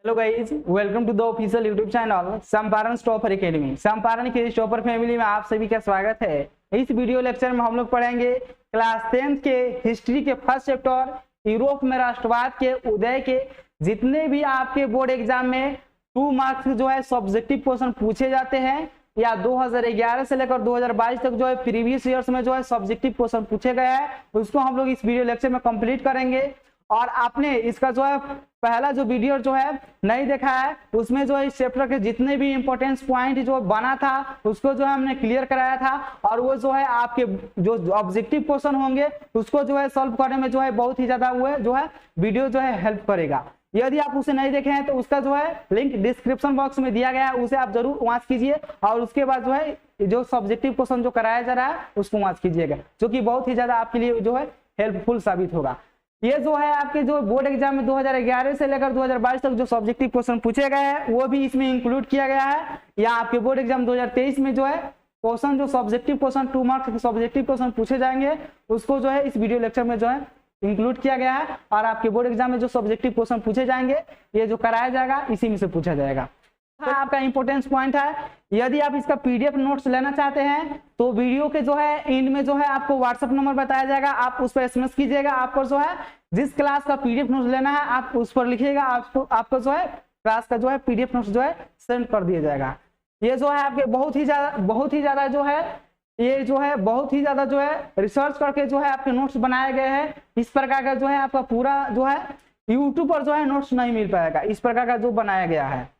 Hello guys, welcome to the official YouTube channel Champaran topper academy. Champaran की इस topper family में आप सभी का स्वागत है। इस वीडियो लेक्चर में हम लोग पढ़ेंगे क्लास 10th के हिस्ट्री के फर्स्ट चैप्टर यूरोप में राष्ट्रवाद के उदय के जितने भी आपके बोर्ड एग्जाम में 2 मार्क्स जो है सब्जेक्टिव क्वेश्चन पूछे जाते हैं या 2011 से लेकर 2022 तक जो है प्रीवियस ईयर्स में जो है सब्जेक्टिव क्वेश्चन पूछे गए हैं, उसको हम लोग इस वीडियो लेक्चर में कंप्लीट करेंगे। और आपने इसका जो है पहला जो वीडियो जो है नहीं देखा है, उसमें जो है इस चैप्टर के जितने भी इंपॉर्टेंस पॉइंट जो बना था उसको जो है हमने क्लियर कराया था, और वो जो है आपके जो ऑब्जेक्टिव क्वेश्चन होंगे उसको जो है सॉल्व करने में जो है बहुत ही ज्यादा वो जो है वीडियो जो है हेल्प करेगा। यदि आप उसे नहीं देखे हैं तो उसका जो है लिंक डिस्क्रिप्शन बॉक्स में दिया गया है, उसे आप जरूर वॉच कीजिए और उसके बाद जो है जो सब्जेक्टिव क्वेश्चन जो कराया जा रहा है उसको वॉच कीजिएगा, जो कि बहुत ही ज्यादा आपके लिए जो है हेल्पफुल साबित होगा। ये जो है आपके जो बोर्ड एग्जाम में 2011 से लेकर 2022 तक जो सब्जेक्टिव क्वेश्चन पूछे गए हैं वो भी इसमें इंक्लूड किया गया है। या आपके बोर्ड एग्जाम 2023 में जो है क्वेश्चन जो सब्जेक्टिव क्वेश्चन 2 मार्क्स के सब्जेक्टिव क्वेश्चन पूछे जाएंगे उसको जो है इस वीडियो लेक्चर में जो है इंक्लूड किया गया है। और आपके बोर्ड एग्जाम में जो सब्जेक्टिव क्वेश्चन पूछे जाएंगे ये जो कराया जाएगा इसी में से पूछा जाएगा। आपका इंपॉर्टेंस पॉइंट है, यदि आप इसका पीडीएफ नोट्स लेना चाहते हैं तो वीडियो के जो है एंड में जो है आपको व्हाट्सएप नंबर बताया जाएगा, आप उस पर एसएमएस कीजिएगा। आपको जो है जिस क्लास का पीडीएफ नोट्स लेना है आप उस पर लिखिएगा, आपको जो है क्लास का जो है पीडीएफ नोट्स जो है सेंड कर दिया जाएगा। ये जो है आपके बहुत ही ज्यादा जो है ये जो है बहुत ही ज्यादा जो है रिसर्च करके जो है आपके नोट्स बनाए गए हैं। इस प्रकार का जो है आपका पूरा जो है यूट्यूब पर जो है नोट्स नहीं मिल पाएगा, इस प्रकार का जो बनाया गया है।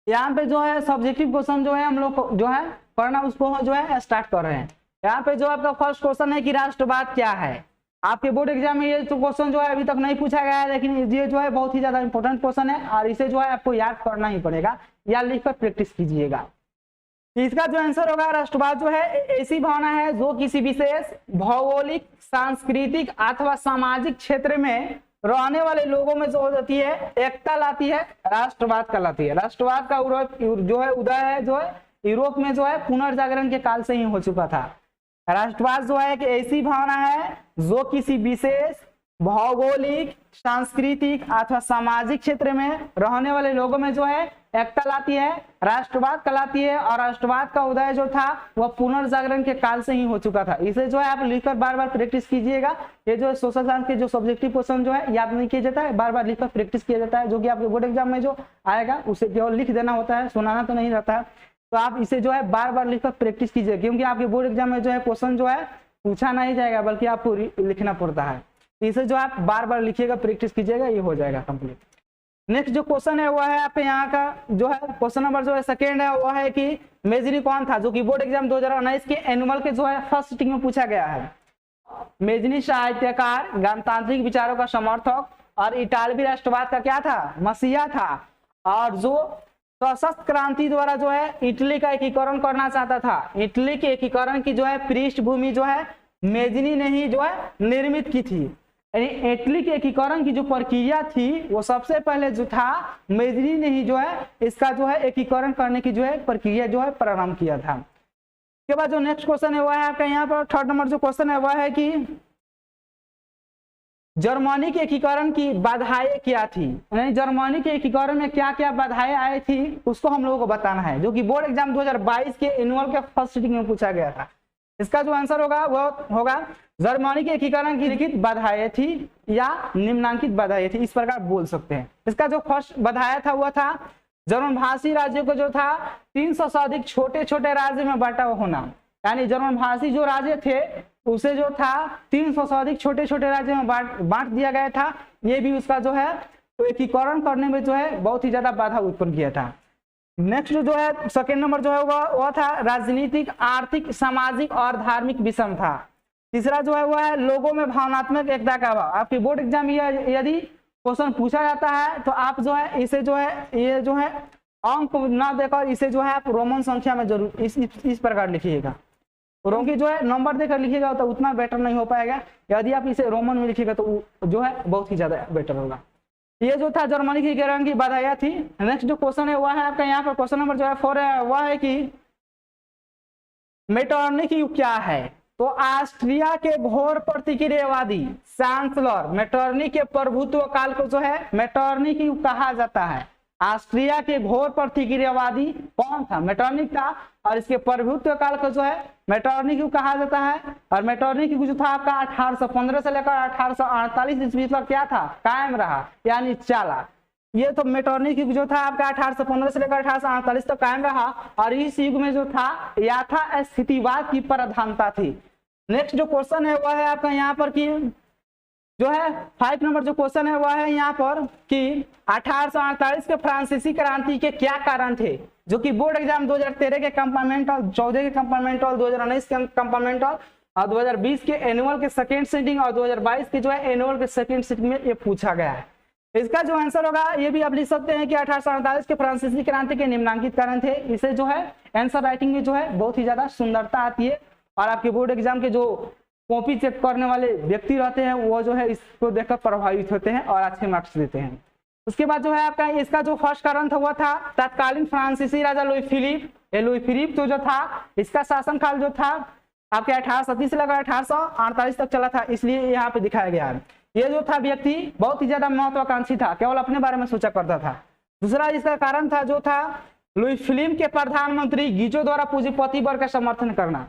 यहाँ पे जो है सब्जेक्टिव क्वेश्चन जो है हम लोग जो है पढ़ना उसको जो है स्टार्ट कर रहे हैं। यहाँ पे जो आपका फर्स्ट क्वेश्चन है कि राष्ट्रवाद क्या है। आपके बोर्ड एग्जाम में ये तो क्वेश्चन जो है अभी तक नहीं पूछा गया है, लेकिन ये जो है बहुत ही ज्यादा इंपॉर्टेंट क्वेश्चन है और इसे जो है आपको याद करना ही पड़ेगा या लिखकर प्रैक्टिस कीजिएगा। इसका जो आंसर होगा राष्ट्रवाद जो है ऐसी भावना है जो किसी विशेष भौगोलिक, सांस्कृतिक अथवा सामाजिक क्षेत्र में रहने वाले लोगों में जो होती है एकता लाती है, राष्ट्रवाद कहलाती है। राष्ट्रवाद का जो है उदय है जो है यूरोप में जो है पुनर्जागरण के काल से ही हो चुका था। राष्ट्रवाद जो है कि ऐसी भावना है जो किसी विशेष भौगोलिक, सांस्कृतिक अथवा सामाजिक क्षेत्र में रहने वाले लोगों में जो है एकता लाती है, राष्ट्रवाद कहलाती है। और राष्ट्रवाद का उदय जो था वह पुनर्जागरण के काल से ही हो चुका था। इसे जो है आप लिखकर बार बार प्रैक्टिस कीजिएगा। ये जो है सोशल साइंस के जो सब्जेक्टिव क्वेश्चन जो है याद नहीं किया जाता है, बार बार लिखकर प्रैक्टिस किया जाता है, जो कि आपके बोर्ड एग्जाम में जो आएगा उसे केवल लिख देना होता है, सुनाना तो नहीं रहता है। तो आप इसे जो है बार बार लिखकर प्रैक्टिस कीजिए, क्योंकि आपके बोर्ड एग्जाम में जो है क्वेश्चन जो है पूछा नहीं जाएगा बल्कि आपको लिखना पड़ता है। इसे जो आप बार बार लिखिएगा, प्रैक्टिस कीजिएगा, ये हो जाएगा कंप्लीट। नेक्स्ट जो क्वेश्चन है वो है आपके यहाँ का जो है क्वेश्चन नंबर जो है सेकेंड है, वो है कि मेजनी कौन था, जो कि बोर्ड एग्जाम 2019 के एनुअल के जो है फर्स्ट सिटिंग में पूछा गया है। मेजनी साहित्यकार, गणतांत्रिक विचारों का समर्थक और इटालवी राष्ट्रवाद का क्या था, मसीहा था। और जो सशस्त्र क्रांति द्वारा जो है इटली का एकीकरण करना चाहता था। इटली के एकीकरण की जो है पृष्ठभूमि जो है मेजनी ने ही जो है निर्मित की थी। यानी इटली के एकीकरण की जो प्रक्रिया थी वो सबसे पहले जो था मेजनी ने ही जो है इसका जो है एकीकरण करने की जो है प्रक्रिया जो है प्रारंभ किया था। उसके बाद जो नेक्स्ट क्वेश्चन है वो है आपका यहाँ पर थर्ड नंबर जो क्वेश्चन है वह है कि जर्मनी के एकीकरण की बाधाएं क्या थी। यानी जर्मनी के एकीकरण में क्या क्या बाधाएं आई थी उसको हम लोगों को बताना है, जो कि बोर्ड एग्जाम 2022 के एनुअल के फर्स्ट सिटिंग में पूछा गया था। इसका जो आंसर होगा वो होगा जर्मनी के एकीकरण की लिखित बाधाएं थी या निम्नांकित बाधाएं थी, इस प्रकार बोल सकते हैं। इसका जो फर्स्ट बाधाएं था वह था जर्मन भाषी राज्यों को जो था 300 से अधिक छोटे छोटे राज्य में बांटा होना। यानी जर्मन भाषी जो राज्य थे उसे जो था 300 से अधिक छोटे छोटे राज्यों में बांट दिया गया था। ये भी उसका जो है तो एकीकरण करने में जो है बहुत ही ज्यादा बाधा उत्पन्न किया था। नेक्स्ट जो है सेकेंड नंबर जो है वह था राजनीतिक, आर्थिक, सामाजिक और धार्मिक विषम था। तीसरा जो है वह है लोगों में भावनात्मक एकता का अभाव। आपके बोर्ड एग्जाम में यदि क्वेश्चन पूछा जाता है तो आप जो है इसे जो है ये जो है अंक ना देकर इसे जो है आप रोमन संख्या में जरूर इस प्रकार लिखिएगा। क्योंकि जो है नंबर देकर लिखिएगा तो उतना बेटर नहीं हो पाएगा, यदि आप इसे रोमन में लिखिएगा तो जो है बहुत ही ज्यादा बेटर होगा। ये जो था जर्मनी की गैरंटी की बधाइयाँ थी। नेक्स्ट जो क्वेश्चन है वह है आपका यहाँ पर क्वेश्चन नंबर जो है 4 है, वह है कि मेटरनिक युग क्या है। तो ऑस्ट्रिया के घोर प्रतिक्रियावादी चांसलर मेटरनिक के प्रभुत्व काल को जो है मेटरनिक युग कहा जाता है। ऑस्ट्रिया के घोर प्रतिक्रियावादी कौन था? मेटरनिक था, और इसके प्रभुत्व काल को जो है मेटरनिक युग कहा जाता है। और मेटरनिक युग जो था आपका 1815 से लेकर 1848 ईस्वी तक क्या था? कायम रहा, यानी चला। ये तो मेटरनिक युग जो था आपका 1815 से लेकर 1848 तक कायम रहा, और इस युग में जो था यथा स्थितिवाद की प्रधानता थी। नेक्स्ट जो क्वेश्चन है वह है आपका यहाँ पर कि जो है 5 नंबर जो क्वेश्चन है वह है यहाँ पर कि 1848 के फ्रांसीसी क्रांति के क्या कारण थे, जो कि बोर्ड एग्जाम 2013 के कंपार्टमेंटल, 14 के कंपार्टमेंटल, 2019 के कंपार्टमेंटल और 2020 के एनुअल के सेकेंड सीटिंग और 2022 के जो है एनुअल के सेकेंड सीटिंग में ये पूछा गया है। इसका जो आंसर होगा ये भी आप लिख सकते हैं कि 1848 के फ्रांसीसी क्रांति के निम्नांकित कारण थे। इसे जो है आंसर राइटिंग में जो है बहुत ही ज्यादा सुंदरता आती है, और आपके बोर्ड एग्जाम के जो कॉपी चेक करने वाले व्यक्ति रहते हैं वो जो है इसको देखकर प्रभावित होते हैं और अच्छे मार्क्स देते हैं। उसके बाद जो है आपका इसका जो फर्स्ट कारण था वह था तत्कालीन फ्रांसीसी राजा लुई फिलिप। ये लुई फिलिप जो था इसका शासनकाल जो था आपके 1837 से लेकर 1848 तक चला था, इसलिए यहाँ पे दिखाया गया है। ये जो था व्यक्ति बहुत ही ज्यादा महत्वाकांक्षी था, केवल अपने बारे में सोचा करता था। दूसरा इसका कारण था जो था लुई फिलिप के प्रधानमंत्री गीजो द्वारा पूंजीपति वर्ग का समर्थन करना।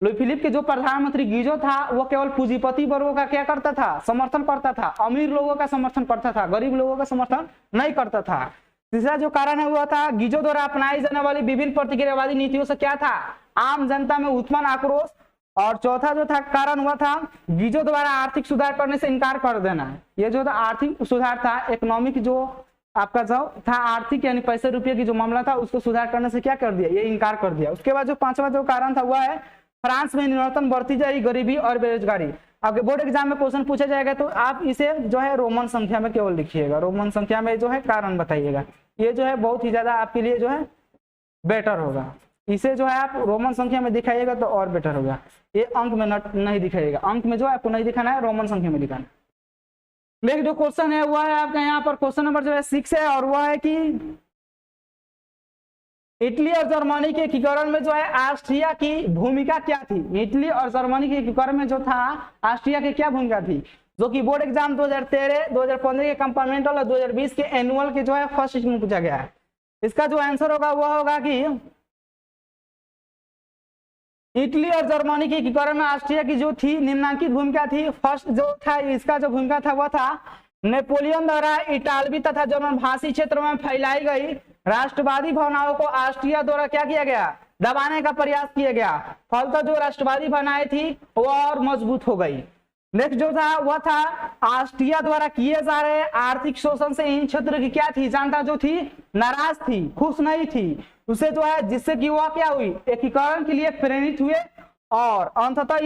लुई फिलिप के जो प्रधानमंत्री गीजो था वो केवल पूंजीपति वर्गों का क्या करता था? समर्थन करता था। अमीर लोगों का समर्थन करता था, गरीब लोगों का समर्थन नहीं करता था। तीसरा जो कारण है वो था गीजो द्वारा अपनाई जाने वाली विभिन्न प्रतिक्रियावादी नीतियों से क्या था? आम जनता में उत्पन्न आक्रोश। और चौथा जो था कारण हुआ था गीजो द्वारा आर्थिक सुधार करने से इनकार कर देना। ये जो था आर्थिक सुधार था, इकोनॉमिक जो आपका जो था आर्थिक यानी पैसे रुपये की जो मामला था उसको सुधार करने से क्या कर दिया? ये इनकार कर दिया। उसके बाद जो पांचवा जो कारण था वह है फ्रांस में निरंतर बढ़ती जा रही गरीबी और बेरोजगारी। आपके बोर्ड एग्जाम में क्वेश्चन पूछा जाएगा तो आप इसे जो है रोमन संख्या में केवल लिखिएगा, रोमन संख्या में जो है कारण बताइएगा। ये जो है बहुत ही ज्यादा आपके लिए जो है बेटर होगा। इसे जो है आप रोमन संख्या में दिखाइएगा तो और बेटर होगा। ये अंक में नहीं दिखाइएगा, अंक में जो है आपको नहीं दिखाना है, रोमन संख्या में दिखाना। नेक्स्ट जो क्वेश्चन है वह है आपका यहाँ पर क्वेश्चन नंबर जो है 6 है, और वह है कि इटली और जर्मनी के एकीकरण में जो है ऑस्ट्रिया की भूमिका क्या थी? इटली और जर्मनी के एकीकरण में जो था ऑस्ट्रिया की क्या भूमिका थी, जो कि बोर्ड एग्जाम 2013, 2015 के कंपार्टमेंटल और 2020 के एनुअल के जो है फर्स्ट सेशन में पूछा गया है। इसका जो आंसर होगा वह होगा कि इटली और जर्मनी के एकीकरण में ऑस्ट्रिया की जो थी निम्नांकित भूमिका थी। फर्स्ट जो था इसका जो भूमिका था वह था नेपोलियन द्वारा इटालवी तथा जर्मन भाषी क्षेत्र में फैलाई गई राष्ट्रवादी भावनाओं को ऑस्ट्रिया द्वारा क्या किया गया? दबाने का प्रयास किया गया। फलतः जो राष्ट्रवादी भावनाएं थी वो और मजबूत हो गई। नेक्स्ट जो था वह था ऑस्ट्रिया द्वारा किए जा रहे आर्थिक शोषण से इन क्षेत्र की क्या थी? जनता जो थी नाराज थी, खुश नहीं थी। उसे जो है जिससे कि वह क्या हुई? एकीकरण के लिए प्रेरित हुए, और अंततः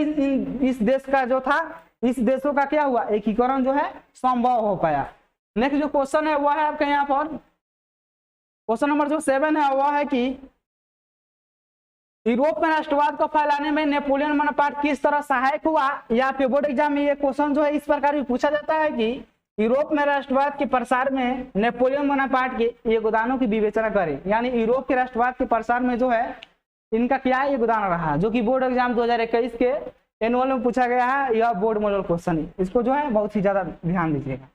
इस देश का जो था इस देशों का क्या हुआ? एकीकरण जो है संभव हो पाया। नेक्स्ट जो क्वेश्चन है वह है आपके यहाँ पर क्वेश्चन नंबर जो 7 है वह है कि यूरोप में राष्ट्रवाद को फैलाने में नेपोलियन बोनापार्ट किस तरह सहायक हुआ? या फिर बोर्ड एग्जाम में ये क्वेश्चन जो है इस प्रकार भी पूछा जाता है कि यूरोप में राष्ट्रवाद के प्रसार में नेपोलियन बोनापार्ट के योगदानों की विवेचना करें। यानी यूरोप के राष्ट्रवाद के प्रसार में जो है इनका क्या योगदान रहा, जो कि बोर्ड एग्जाम 2021 के एनुअल में पूछा गया है। यह बोर्ड मॉडल क्वेश्चन है, इसको जो है बहुत ही ज्यादा ध्यान दीजिएगा।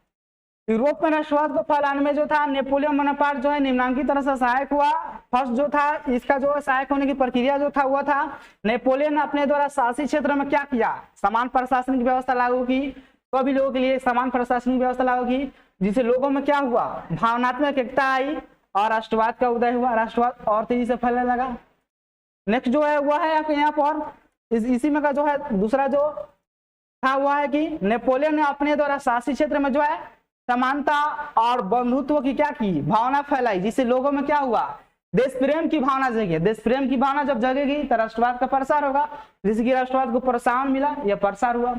यूरोप में राष्ट्रवाद को फैलाने में जो था नेपोलियन बोनापार्ट जो है निम्नांकित तरह से सहायक हुआ। फर्स्ट जो था इसका जो सहायक होने की प्रक्रिया जो था वह था नेपोलियन ने अपने द्वारा शासी क्षेत्र में क्या किया? समान प्रशासनिक व्यवस्था लागू की, सभी लोगों के लिए समान प्रशासनिक व्यवस्था लागू की, जिससे लोगों में क्या हुआ? भावनात्मक एकता आई और राष्ट्रवाद का उदय हुआ। राष्ट्रवाद और तेजी से फैलने लगा। नेक्स्ट जो है वह है आपके यहाँ पर इसी में का जो है दूसरा जो था वह है कि नेपोलियन ने अपने द्वारा शासी क्षेत्र में जो है समानता और बंधुत्व की क्या की? भावना फैलाई, जिससे लोगों में क्या हुआ? देश प्रेम की भावना जगी। देश प्रेम की भावना जब जगेगी तो राष्ट्रवाद का प्रसार होगा, जिससे कि राष्ट्रवाद को प्रोत्साहन मिला, यह प्रसार हुआ।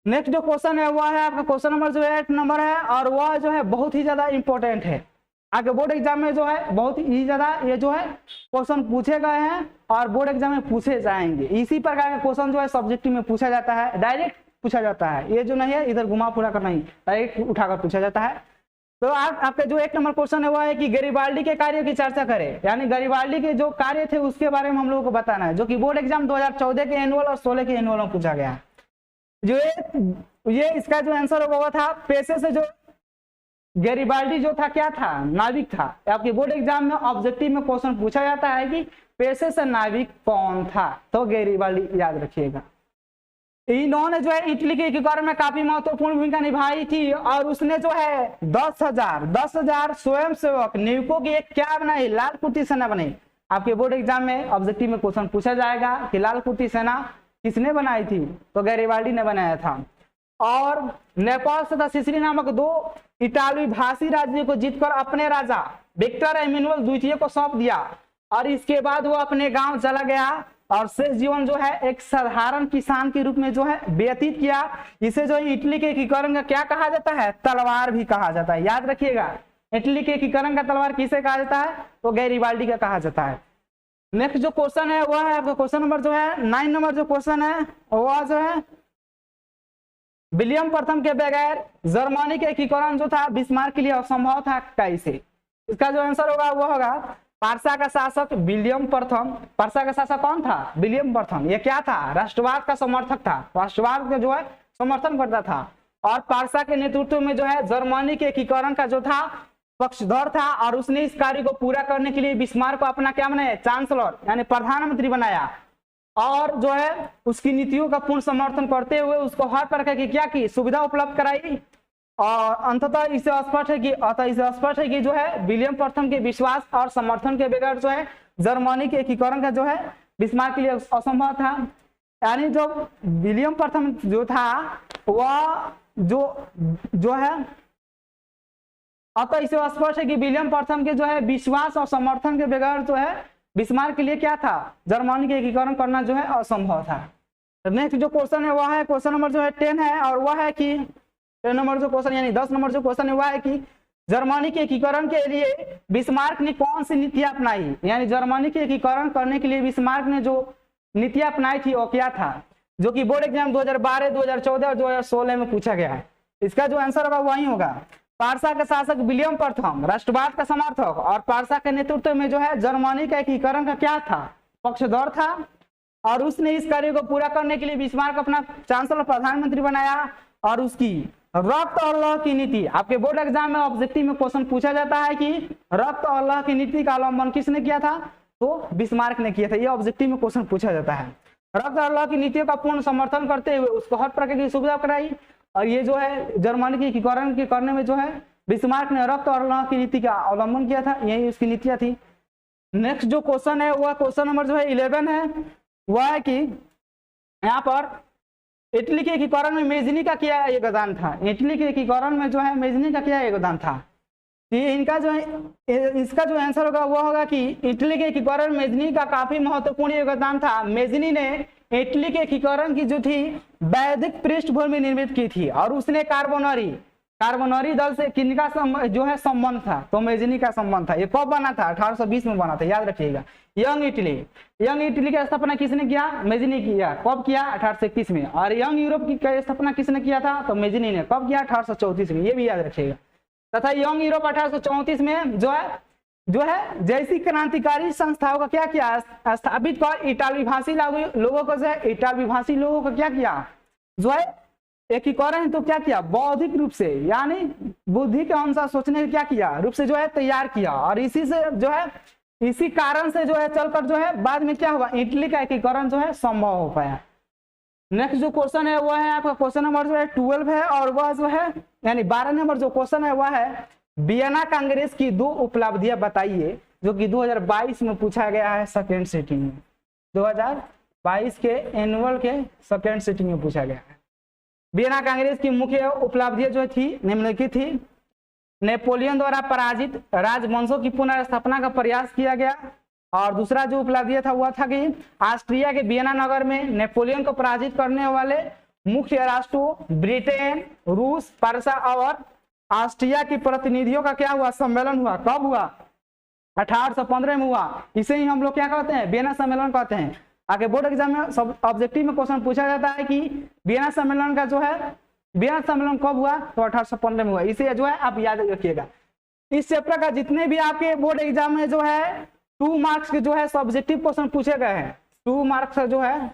नेक्स्ट जो क्वेश्चन है वह है आपका क्वेश्चन नंबर जो 8 नंबर है, और वह जो है बहुत ही ज्यादा इंपॉर्टेंट है। आपके बोर्ड एग्जाम में जो है बहुत ही ज्यादा ये जो है क्वेश्चन पूछे गए हैं और बोर्ड एग्जाम में पूछे जाएंगे। इसी प्रकार का क्वेश्चन जो है सब्जेक्टिव में पूछा जाता है, डायरेक्ट पूछा जाता है, ये जो नहीं है इधर घुमा पूरा कर नहीं, डायरेक्ट उठाकर पूछा जाता है। तो आपके जो 1 नंबर क्वेश्चन है वो है कि गैरिबाल्डी के कार्यों की चर्चा करें, यानी गैरिबाल्डी के जो कार्य थे उसके बारे में हम लोगों को बताना है, जो कि बोर्ड एग्जाम 2014 के एनुअल और 16 के एनुअल में पूछा गया है। जो ये इसका जो आंसर होगा वो था पेशे से जो गैरिबाल्डी जो था क्या था, नाविक था। आपके बोर्ड एग्जाम में ऑब्जेक्टिव में क्वेश्चन पूछा जाता है कि पेशे से नाविक कौन था, तो गैरिबाल्डी याद रखिएगा। इन्होंने जो है इटली के एकीकरण में काफी महत्वपूर्ण भूमिका निभाई थी और उसने जो है 10,000 स्वयंसेवक नियुक्तों की एक क्या बनाई, लाल कुर्ती सेना बनाई। आपके बोर्ड एग्जाम में ऑब्जेक्टिव में क्वेश्चन पूछा जाएगा कि लाल कुर्ती सेना किसने बनाई थी, तो गैरिबाल्डी ने बनाया था। और नेपाल तथा सिसिली नामक 2 इटालवी भाषी राज्यों को जीतकर अपने राजा विक्टर एमेनुएल द्वितीय को सौंप दिया और इसके बाद वो अपने गांव चला गया और शेष जीवन जो है एक साधारण किसान के रूप में जो है व्यतीत किया। इसे जो है इटली के एकीकरण का क्या कहा जाता है, तलवार भी कहा जाता है। याद रखिएगा, इटली के एकीकरण का तलवार किसे कहा जाता है, तो गैरिबाल्डी का कहा जाता है। नेक्स्ट जो क्वेश्चन है वह है आपका क्वेश्चन नंबर जो है 9 नंबर जो क्वेश्चन है वह जो है विलियम प्रथम के बगैर जर्मनी के एकीकरण जो था बिस्मार्क के लिए असंभव था कैसे। इसका जो आंसर होगा वो होगा पारसा का शासक विलियम प्रथम। पारसा का शासक कौन था, विलियम प्रथम। ये क्या था, राष्ट्रवाद का समर्थक था, राष्ट्रवाद का जो है समर्थन करता था और पारसा के नेतृत्व में जो है जर्मनी के एकीकरण का जो था पक्षधर था और उसने इस कार्य को पूरा करने के लिए बिस्मार्क को अपना क्या बनाया, चांसलर यानी प्रधानमंत्री बनाया और जो है उसकी नीतियों का पूर्ण समर्थन करते हुए उसको हर प्रकार की क्या की सुविधा उपलब्ध कराई। और अंततः इसे स्पष्ट है कि जो है विलियम प्रथम के विश्वास और समर्थन के बगैर जो है जर्मनी के एकीकरण का जो है बिस्मार्क के लिए असंभव था। यानी जो विलियम प्रथम जो था वह जो है अतः इसे स्पष्ट है कि विलियम प्रथम के जो है विश्वास और समर्थन के बगैर जो है बिस्मार्क के लिए क्या था, जर्मनी के एकीकरण करना जो है असंभव था। नेक्स्ट जो क्वेश्चन है वह है क्वेश्चन नंबर जो है 10 है और वह है कि 10 नंबर जो क्वेश्चन यानी 10 नंबर जो क्वेश्चन है वह है कि जर्मनी के एकीकरण के लिए बिस्मार्क ने कौन सी नीति अपनाई, यानी जर्मनी के एकीकरण करने के लिए बिस्मार्क ने जो नीति अपनाई थी वो क्या था, जो कि बोर्ड एग्जाम 2012, 2014 और 2016 में पूछा गया है। इसका जो आंसर होगा वही होगा पारसा का शासक विलियम प्रथम राष्ट्रवाद का समर्थक और पारसा के नेतृत्व में जो है जर्मनी का एकीकरण का क्या था, पक्षधर था और उसने इस कार्य को पूरा करने के लिए बिस्मार्क अपना चांसलर प्रधानमंत्री बनाया और उसकी रक्त और लौह की नीति। आपके बोर्ड एग्जाम में ऑब्जेक्टिव में क्वेश्चन पूछा जाता है कि रक्त और लौह की नीति का अवलंबन किसने किया था, तो बिस्मार्क ने किया था। ये ऑब्जेक्टिव में क्वेश्चन पूछा जाता है। रक्त और लौह की नीतियों का पूर्ण समर्थन करते हुए उसको हर प्रकार की सुविधा कराई और ये जो है जर्मनी के एकीकरण के करने में जो है बिस्मार्क ने रक्त और लौह की नीति का अवलंबन किया था, यही उसकी नीतियां थी। नेक्स्ट जो क्वेश्चन है वह क्वेश्चन नंबर जो है 11 है, वह है कि यहाँ पर इटली के एकीकरण में मेजनी का क्या योगदान था। इटली के एकीकरण में जो है मेजनी का क्या योगदान था, इनका जो है इसका जो आंसर होगा वो होगा कि इटली के एकीकरण में मेजनी का काफी महत्वपूर्ण योगदान था। मेजनी ने इटली के एकीकरण की जो थी वैदिक पृष्ठभूमि निर्मित की थी और उसने कार्बोनरी दल से किनका जो है संबंध था, तो मेजनी का संबंध था। ये कब बना था, 1820 में बना था, याद रखिएगा। यंग इटली की स्थापना किसने किया, मेजनी किया। कब किया, 1831 में। और यंग यूरोप की स्थापना किसने किया था, तो मेजनी ने। कब किया, 1834 में, ये भी याद रखिएगा। तथा यंग यूरोप 1834 में जो है जैसी क्रांतिकारी संस्थाओं का क्या किया, स्थापित कर इटालवी भाषी लोगों को जो है इटालवी भाषी लोगों को क्या किया, जो है एकीकरण तो क्या किया, बौद्धिक रूप से यानी बुद्धि के अनुसार सोचने का क्या किया रूप से जो है तैयार किया। और इसी से जो है इसी कारण से जो है चलकर जो है बाद में क्या हुआ, इटली का एकीकरण जो है संभव हो पाया। नेक्स्ट जो क्वेश्चन है वह है आपका क्वेश्चन नंबर जो है 12 है और वह जो है यानी 12 नंबर जो क्वेश्चन है वह है वियना कांग्रेस की 2 उपलब्धियां बताइए, जो कि 2022 में पूछा गया है सेकेंड सिटिंग में। 2022 के एनुअल के सेकेंड सिटिंग में पूछा गया है। वियना कांग्रेस की मुख्य उपलब्धियां जो थी निम्नलिखित थी। नेपोलियन द्वारा पराजित राजवंशों की पुनर्स्थापना का प्रयास किया गया। और दूसरा जो उपलब्धि था वह था कि ऑस्ट्रिया के वियना नगर में नेपोलियन को पराजित करने वाले मुख्य राष्ट्रों ब्रिटेन, रूस, परसा और ऑस्ट्रिया की प्रतिनिधियों का क्या हुआ, सम्मेलन हुआ। कब हुआ, 1815 में हुआ। इसे ही हम लोग क्या कहते हैं, वियना सम्मेलन कहते हैं। आगे बोर्ड एग्जाम में सब ऑब्जेक्टिव में क्वेश्चन पूछा जाता है कि वियना सम्मेलन का जो है, वियना सम्मेलन कब हुआ, तो 1815 में हुआ। इसे जो है आप याद रखिएगा। इस चैप्टर का जितने भी आपके बोर्ड एग्जाम में जो है 2 मार्क्स के जो है सब्जेक्टिव क्वेश्चन पूछे गए हैं, 2 मार्क्स का जो है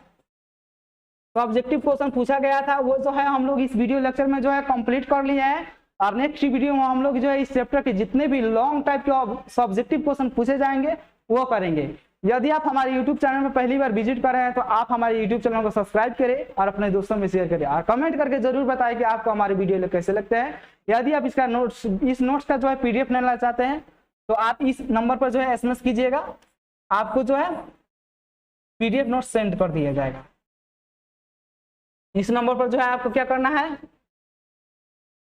सब्जेक्टिव क्वेश्चन पूछा गया था, वो जो है हम लोग इस वीडियो लेक्चर में जो है कंप्लीट कर लिए हैं। और नेक्स्ट वीडियो में हम लोग जो है इस चैप्टर के जितने भी लॉन्ग टाइप के सब्जेक्टिव क्वेश्चन पूछे जाएंगे वो करेंगे। यदि आप हमारे YouTube चैनल में पहली बार विजिट कर रहे हैं तो आप हमारे YouTube चैनल को सब्सक्राइब करें और अपने दोस्तों में शेयर करें और कमेंट करके जरूर बताएं कि आपको हमारे वीडियो कैसे लगते हैं। यदि आप इसका नोट्स, इस नोट्स का जो है PDF लेना चाहते हैं तो आप इस नंबर पर जो है SMS कीजिएगा, आपको जो है PDF नोट्स सेंड कर दिया जाएगा। इस नंबर पर जो है आपको क्या करना है,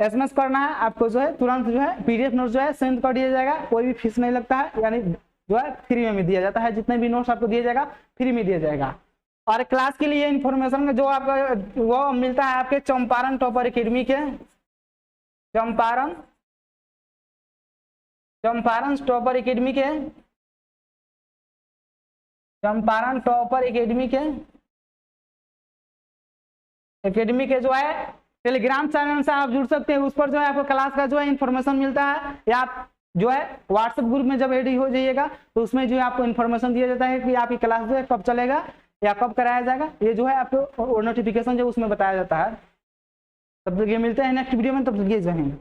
SMS करना है, आपको जो है तुरंत जो है PDF नोट्स जो है सेंड कर दिया जाएगा। कोई भी फीस नहीं लगता है, यानी जो है फ्री में दिया जाता है। जितने भी नोट्स आपको दिया जाएगा फ्री में दिया जाएगा। और क्लास के लिए इंफॉर्मेशन जो आपका वो मिलता है आपके चंपारण टॉपर एकेडमी के, चंपारण टॉपर एकेडमी के, चंपारण टॉपर एकेडमी के जो है टेलीग्राम चैनल से आप जुड़ सकते हैं। उस पर जो है आपको क्लास का जो है इन्फॉर्मेशन मिलता है, या आप जो है व्हाट्सएप ग्रुप में जब एड हो जाइएगा तो उसमें जो है आपको इन्फॉर्मेशन दिया जाता है कि आपकी क्लास जो है कब चलेगा या कब कराया जाएगा। ये जो है आपको नोटिफिकेशन जो उसमें बताया जाता है। तब तक ये मिलते हैं नेक्स्ट वीडियो में, तब तक ये जय हिंद।